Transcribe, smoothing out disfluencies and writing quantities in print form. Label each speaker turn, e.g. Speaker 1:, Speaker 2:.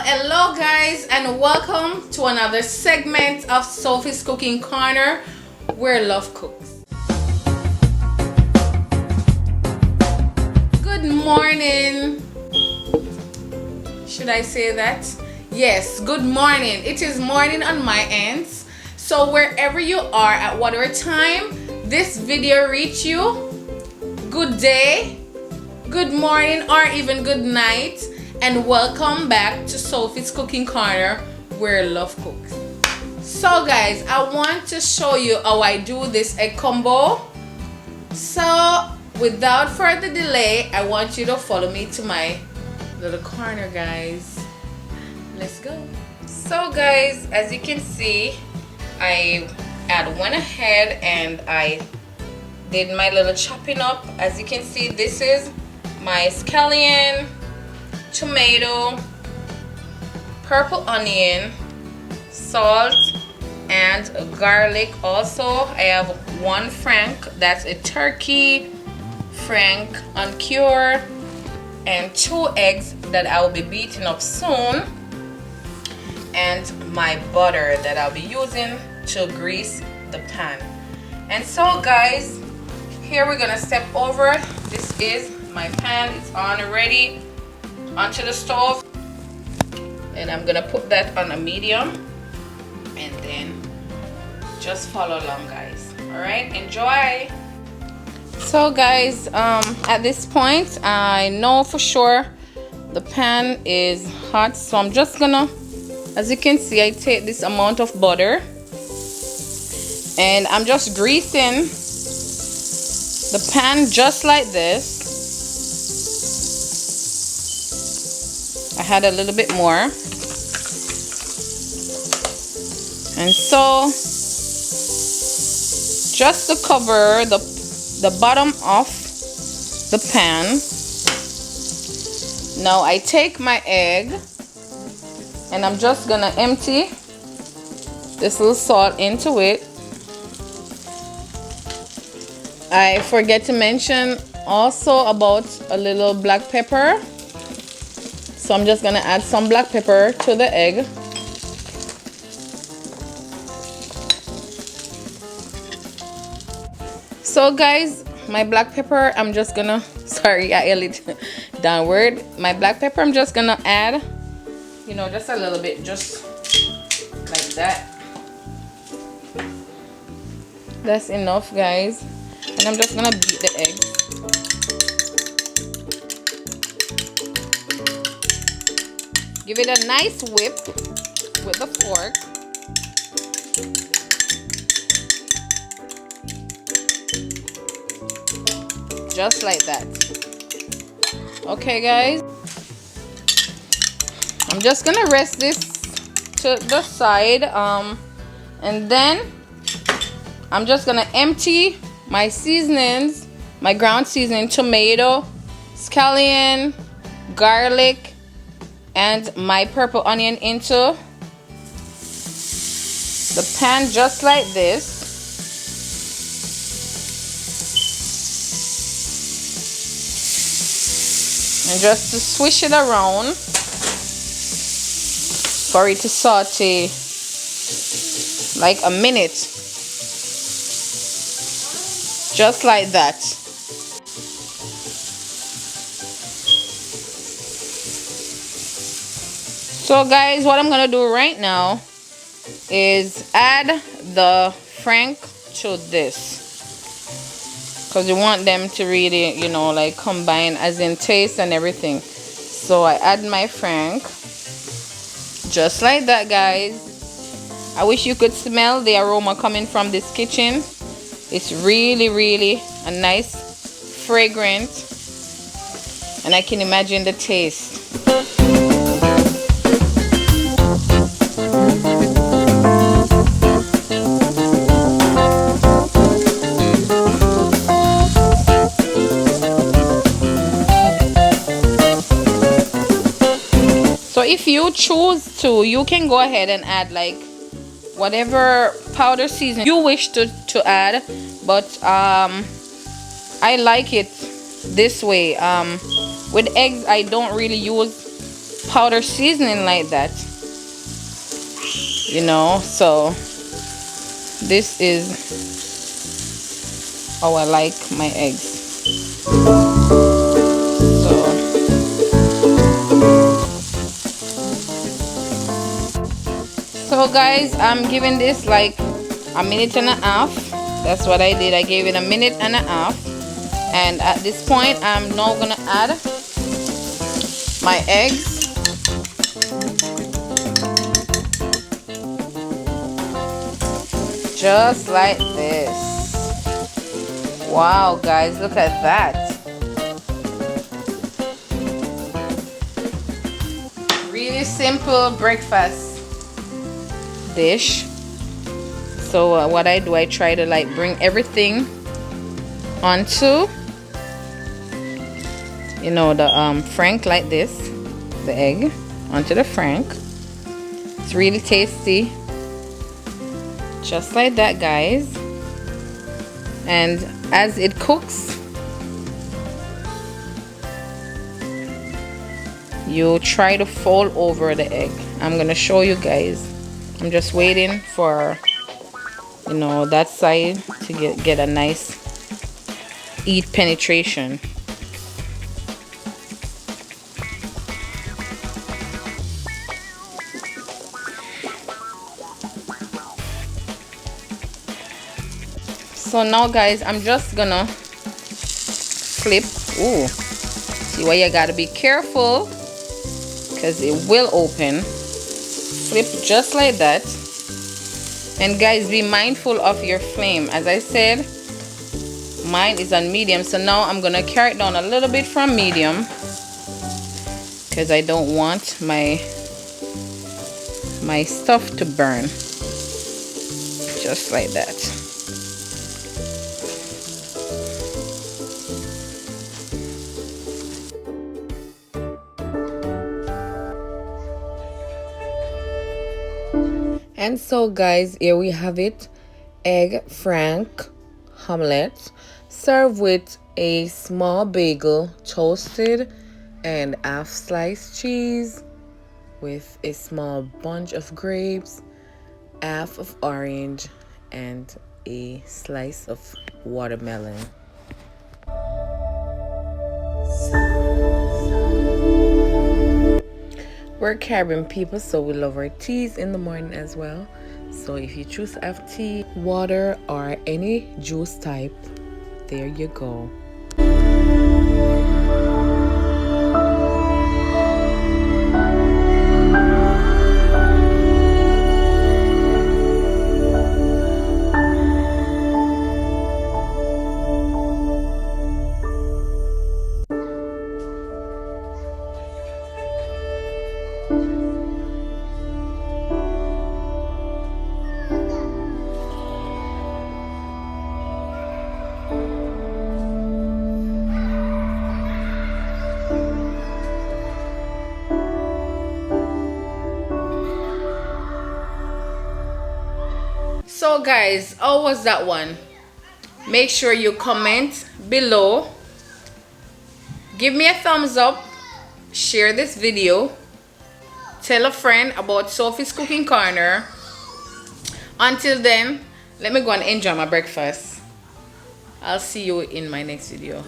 Speaker 1: Hello guys, and welcome to another segment of Sophie's Cooking Corner, where love cooks. Good morning. Should I say that? Yes, good morning. It is morning on my end. So wherever you are at whatever time this video reach you, good day, good morning, or even good night, and welcome back to Sophie's Cooking Corner, where love cooks. So guys, I want to show you how I do this egg combo. So without further delay, I want you to follow me to my little corner, guys. Let's go. So guys, as you can see, I went ahead and I did my little chopping up. As you can see, this is my scallion, tomato, purple onion, salt, and garlic. Also, I have one frank, that's a turkey frank uncured, and 2 eggs that I will be beating up soon, and my butter that I'll be using to grease the pan. And so guys, here we're gonna step over. This is my pan. It's on already onto the stove, and I'm gonna put that on a medium, and then just follow along, guys. All right, enjoy. So guys, at this point I know for sure the pan is hot, so I'm just gonna, as you can see, I take this amount of butter and I'm just greasing the pan just like this. I had a little bit more, and so just to cover the bottom of the pan. Now I take my egg and I'm just gonna empty this little salt into it. I forget to mention also about a little black pepper, so I'm just gonna add some black pepper to the egg. So guys, my black pepper, I'm just gonna, sorry, I held it downward. My black pepper, I'm just gonna add, you know, just a little bit, just like that. That's enough, guys. And I'm just gonna beat the egg. Give it a nice whip with the fork. Just like that. Okay guys, I'm just gonna rest this to the side, and then I'm just gonna empty my seasonings, my ground seasoning, tomato, scallion, garlic, and my purple onion into the pan just like this. And just to swish it around for it to saute like a minute. Just like that. So guys, what I'm gonna do right now is add the frank to this, because you want them to really, you know, like combine as in taste and everything. So I add my frank just like that, guys. I wish you could smell the aroma coming from this kitchen. It's really a nice fragrant, and I can imagine the taste. So if you choose to, you can go ahead and add like whatever powder seasoning you wish to add, but I like it this way. With eggs, I don't really use powder seasoning like that, you know. So this is how I like my eggs. So guys, I'm giving this like a minute and a half. That's what I did. I gave it a minute and a half. And at this point, I'm now gonna add my eggs. Just like this. Wow, guys, look at that. Really simple breakfast dish. So what I do, I try to like bring everything onto, you know, the frank like this, the egg onto the frank. It's really tasty, just like that, guys. And as it cooks, you try to fold over the egg. I'm gonna show you guys. I'm just waiting for, you know, that side to get a nice heat penetration. So now, guys, I'm just gonna flip. Ooh, see why you gotta be careful, because it will open. Flip just like that. And guys, be mindful of your flame. As I said, mine is on medium, so now I'm gonna carry it down a little bit from medium, because I don't want my stuff to burn. Just like that. And so guys, here we have it, egg frank omelette, served with a small bagel, toasted, and half sliced cheese, with a small bunch of grapes, half of orange, and a slice of watermelon. We're Caribbean people, so we love our teas in the morning as well. So if you choose to have tea, water, or any juice type, there you go. So guys, how was that one? Make sure you comment below, give me a thumbs up, share this video, tell a friend about Sophie's Cooking Corner. Until then, let me go and enjoy my breakfast. I'll see you in my next video.